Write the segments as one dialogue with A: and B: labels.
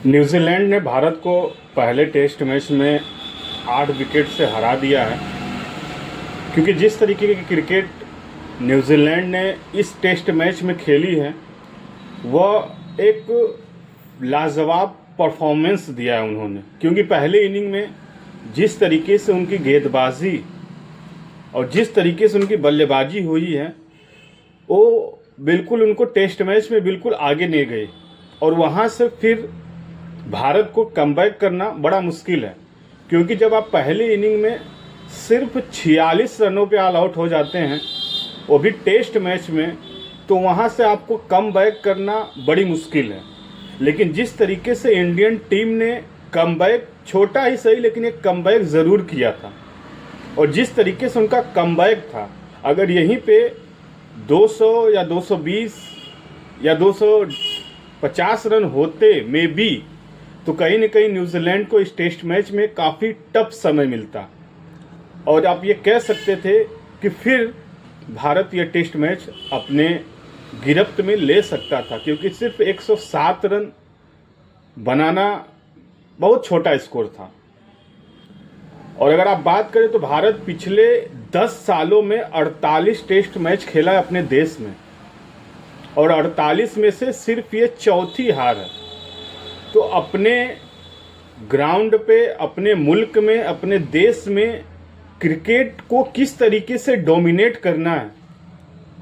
A: New Zealand ने भारत को पहले टेस्ट मैच में 8 विकेट से हरा दिया है, क्योंकि जिस तरीके की क्रिकेट न्यूजीलैंड ने इस टेस्ट मैच में खेली है वह एक लाजवाब परफॉर्मेंस दिया है उन्होंने। क्योंकि पहले इनिंग में जिस तरीके से उनकी गेंदबाजी और जिस तरीके से उनकी बल्लेबाजी हुई है वो बिल्कुल उनको टेस्ट मैच में बिल्कुल आगे ले गई, और वहाँ से फिर भारत को कमबैक करना बड़ा मुश्किल है। क्योंकि जब आप पहले इनिंग में सिर्फ 46 रनों पे ऑल आउट हो जाते हैं, वो भी टेस्ट मैच में, तो वहाँ से आपको कमबैक करना बड़ी मुश्किल है। लेकिन जिस तरीके से इंडियन टीम ने कमबैक, छोटा ही सही लेकिन एक कमबैक ज़रूर किया था, और जिस तरीके से उनका कमबैक था, अगर यहीं पे 200 या 220 या 250 रन होते में भी, तो कहीं न कहीं न्यूजीलैंड को इस टेस्ट मैच में काफ़ी टफ समय मिलता, और आप ये कह सकते थे कि फिर भारत ये टेस्ट मैच अपने गिरफ्त में ले सकता था। क्योंकि सिर्फ 107 रन बनाना बहुत छोटा स्कोर था। और अगर आप बात करें तो भारत पिछले 10 सालों में 48 टेस्ट मैच खेला है अपने देश में, और 48 में से सिर्फ ये चौथी हार है। तो अपने ग्राउंड पे, अपने मुल्क में, अपने देश में क्रिकेट को किस तरीके से डोमिनेट करना है,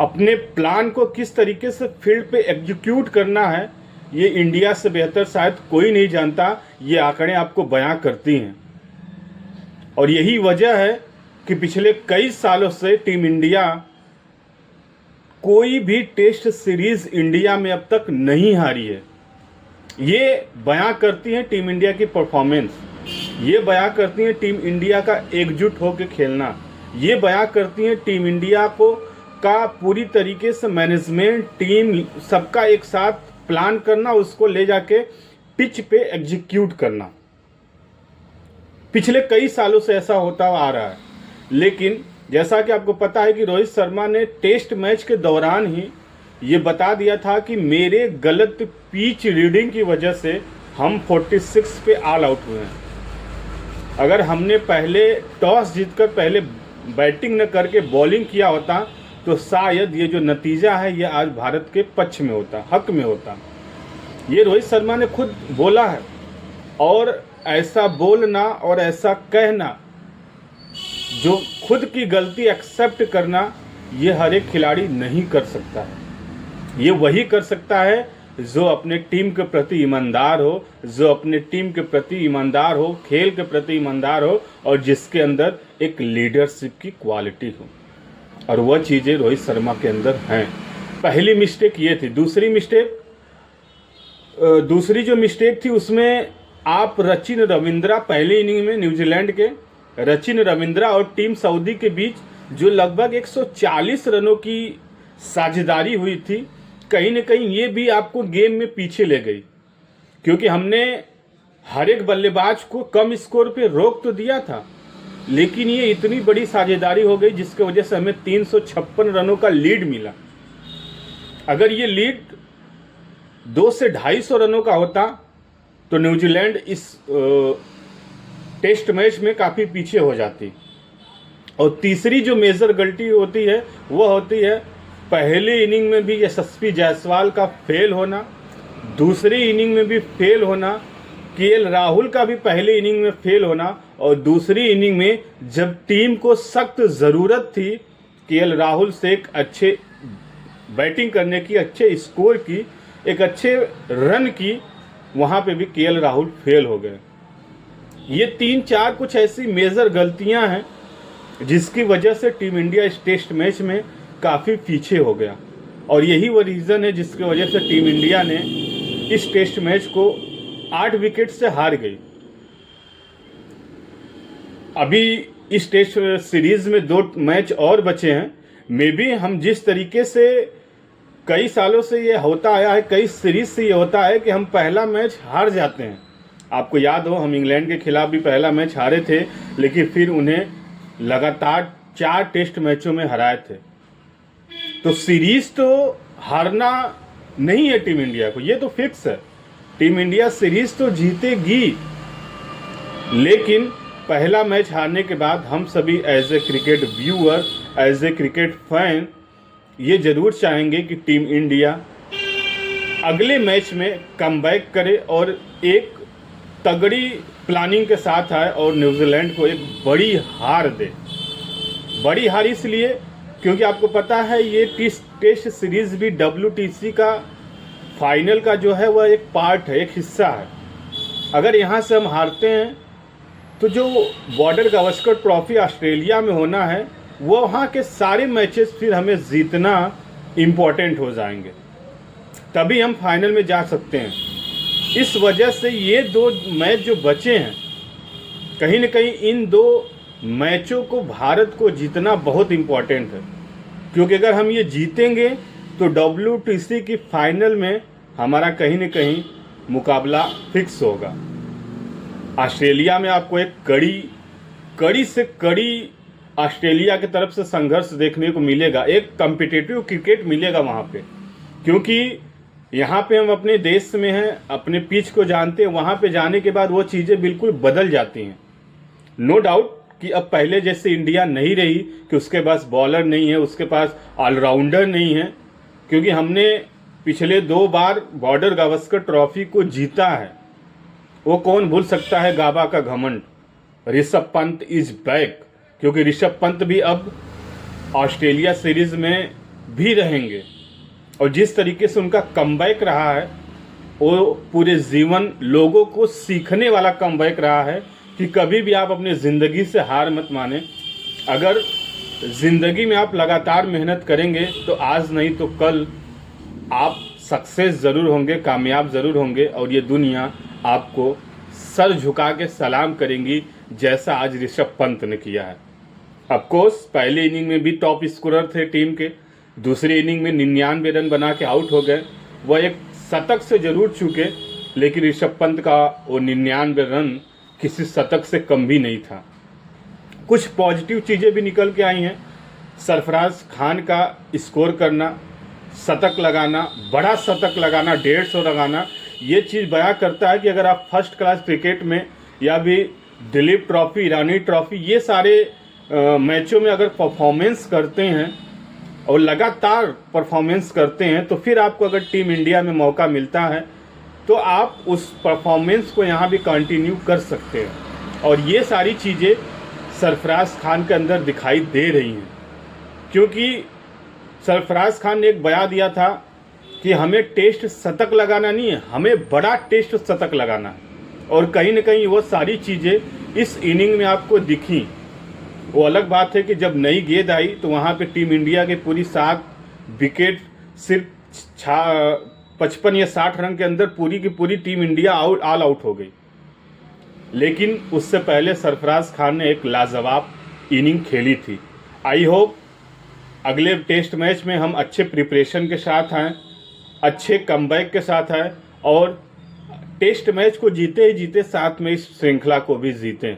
A: अपने प्लान को किस तरीके से फील्ड पे एग्जीक्यूट करना है, ये इंडिया से बेहतर शायद कोई नहीं जानता। ये आंकड़े आपको बयां करती हैं, और यही वजह है कि पिछले कई सालों से टीम इंडिया कोई भी टेस्ट सीरीज इंडिया में अब तक नहीं हारी है। ये बयां करती हैं टीम इंडिया की परफॉर्मेंस, ये बयां करती हैं टीम इंडिया का एकजुट होकर खेलना, ये बयां करती हैं टीम इंडिया को का पूरी तरीके से मैनेजमेंट, टीम सबका एक साथ प्लान करना, उसको ले जाके पिच पे एग्जीक्यूट करना। पिछले कई सालों से ऐसा होता आ रहा है। लेकिन जैसा कि आपको पता है कि रोहित शर्मा ने टेस्ट मैच के दौरान ही ये बता दिया था कि मेरे गलत पिच रीडिंग की वजह से हम 46 पे ऑल आउट हुए हैं। अगर हमने पहले टॉस जीतकर पहले बैटिंग न करके बॉलिंग किया होता तो शायद ये जो नतीजा है ये आज भारत के पक्ष में होता, हक में होता। ये रोहित शर्मा ने खुद बोला है, और ऐसा बोलना और ऐसा कहना, जो खुद की गलती एक्सेप्ट करना, ये हर एक खिलाड़ी नहीं कर सकता है। ये वही कर सकता है जो अपने टीम के प्रति ईमानदार हो, जो अपने टीम के प्रति ईमानदार हो, खेल के प्रति ईमानदार हो, और जिसके अंदर एक लीडरशिप की क्वालिटी हो। और वह चीज़ें रोहित शर्मा के अंदर हैं। पहली मिस्टेक ये थी। दूसरी जो मिस्टेक थी उसमें आप सचिन रविंद्रा, पहले इनिंग में न्यूजीलैंड के सचिन रविंद्रा और टीम सऊदी के बीच जो लगभग 140 रनों की साझेदारी हुई थी, कहीं न कहीं ये भी आपको गेम में पीछे ले गई। क्योंकि हमने हर एक बल्लेबाज को कम स्कोर पे रोक तो दिया था, लेकिन ये इतनी बड़ी साझेदारी हो गई जिसकी वजह से हमें 356 रनों का लीड मिला। अगर ये लीड 200 से 250 रनों का होता तो न्यूजीलैंड इस टेस्ट मैच में काफ़ी पीछे हो जाती। और तीसरी जो मेजर गलती होती है वो होती है पहले इनिंग में भी यशस्वी जायसवाल का फेल होना, दूसरी इनिंग में भी फेल होना, केएल राहुल का भी पहले इनिंग में फेल होना, और दूसरी इनिंग में जब टीम को सख्त ज़रूरत थी केएल राहुल से एक अच्छे बैटिंग करने की, अच्छे स्कोर की, एक अच्छे रन की, वहाँ पे भी केएल राहुल फेल हो गए। ये 3-4 कुछ ऐसी मेजर गलतियाँ हैं जिसकी वजह से टीम इंडिया इस टेस्ट मैच में काफ़ी पीछे हो गया, और यही वो रीज़न है जिसकी वजह से टीम इंडिया ने इस टेस्ट मैच को 8 विकेट से हार गई। अभी इस टेस्ट सीरीज़ में 2 मैच और बचे हैं। मे बी हम जिस तरीके से कई सालों से ये होता आया है, कई सीरीज से ये होता है कि हम पहला मैच हार जाते हैं। आपको याद हो हम इंग्लैंड के खिलाफ भी पहला मैच हारे थे, लेकिन फिर उन्हें लगातार 4 टेस्ट मैचों में हराए थे। तो सीरीज तो हारना नहीं है टीम इंडिया को, ये तो फिक्स है। टीम इंडिया सीरीज तो जीतेगी, लेकिन पहला मैच हारने के बाद हम सभी as a cricket viewer, as a cricket fan ये ज़रूर चाहेंगे कि टीम इंडिया अगले मैच में कमबैक करे और एक तगड़ी प्लानिंग के साथ आए और न्यूजीलैंड को एक बड़ी हार दे। बड़ी हार इसलिए क्योंकि आपको पता है ये टेस्ट सीरीज़ भी WTC का फाइनल का जो है वह एक पार्ट है, एक हिस्सा है। अगर यहाँ से हम हारते हैं तो जो बॉर्डर गावस्कर ट्रॉफी ऑस्ट्रेलिया में होना है वो वहाँ के सारे मैचेस फिर हमें जीतना इम्पोर्टेंट हो जाएंगे, तभी हम फाइनल में जा सकते हैं। इस वजह से ये 2 मैच जो बचे हैं, कहीं न कहीं इन 2 मैचों को भारत को जीतना बहुत इम्पोर्टेंट है, क्योंकि अगर हम ये जीतेंगे तो WTC की फाइनल में हमारा कहीं न कहीं मुकाबला फिक्स होगा। ऑस्ट्रेलिया में आपको एक कड़ी से कड़ी ऑस्ट्रेलिया की तरफ से संघर्ष देखने को मिलेगा, एक कॉम्पिटिटिव क्रिकेट मिलेगा वहाँ पे, क्योंकि यहाँ पे हम अपने देश में हैं, अपने पिच को जानते हैं। वहाँ पे जाने के बाद वो चीज़ें बिल्कुल बदल जाती हैं। नो डाउट कि अब पहले जैसे इंडिया नहीं रही कि उसके पास बॉलर नहीं है, उसके पास ऑलराउंडर नहीं है, क्योंकि हमने पिछले 2 बार बॉर्डर गावस्कर ट्रॉफी को जीता है। वो कौन भूल सकता है गाबा का घमंड। ऋषभ पंत इज बैक, क्योंकि ऋषभ पंत भी अब ऑस्ट्रेलिया सीरीज में भी रहेंगे और जिस तरीके से उनका कमबैक रहा है वो पूरे जीवन लोगों को सीखने वाला कमबैक रहा है कि कभी भी आप अपनी ज़िंदगी से हार मत माने। अगर ज़िंदगी में आप लगातार मेहनत करेंगे तो आज नहीं तो कल आप सक्सेस ज़रूर होंगे, कामयाब ज़रूर होंगे और ये दुनिया आपको सर झुका के सलाम करेंगी, जैसा आज ऋषभ पंत ने किया है। ऑफकोर्स पहले इनिंग में भी टॉप स्कोरर थे टीम के, दूसरी इनिंग में 99 रन बना के आउट हो गए। वह एक शतक से ज़रूर चूके, लेकिन ऋषभ पंत का वो 99 रन किसी शतक से कम भी नहीं था। कुछ पॉजिटिव चीज़ें भी निकल के आई हैं। सरफराज खान का स्कोर करना, शतक लगाना, बड़ा शतक लगाना, 150 लगाना, ये चीज़ बयां करता है कि अगर आप फर्स्ट क्लास क्रिकेट में या भी दिलीप ट्रॉफी, ईरानी ट्रॉफी, ये सारे मैचों में अगर परफॉर्मेंस करते हैं और लगातार परफॉर्मेंस करते हैं तो फिर आपको अगर टीम इंडिया में मौका मिलता है तो आप उस परफॉर्मेंस को यहाँ भी कंटिन्यू कर सकते हैं। और ये सारी चीज़ें सरफराज खान के अंदर दिखाई दे रही हैं, क्योंकि सरफराज खान ने एक बयान दिया था कि हमें टेस्ट शतक लगाना नहीं है, हमें बड़ा टेस्ट शतक लगाना है। और कहीं न कहीं वो सारी चीज़ें इस इनिंग में आपको दिखी। वो अलग बात है कि जब नई गेंद आई तो वहाँ पे टीम इंडिया के पूरी 7 विकेट सिर्फ 55 या 60 रन के अंदर पूरी की पूरी टीम इंडिया ऑल आउट हो गई। लेकिन उससे पहले सरफराज खान ने एक लाजवाब इनिंग खेली थी। आई होप अगले टेस्ट मैच में हम अच्छे प्रिपरेशन के साथ आएँ, अच्छे कमबैक के साथ आए और टेस्ट मैच को जीते ही जीते साथ में इस श्रृंखला को भी जीतें।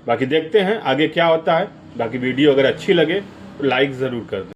A: बाकी देखते हैं आगे क्या होता है। बाकी वीडियो अगर अच्छी लगे तो लाइक ज़रूर कर दें।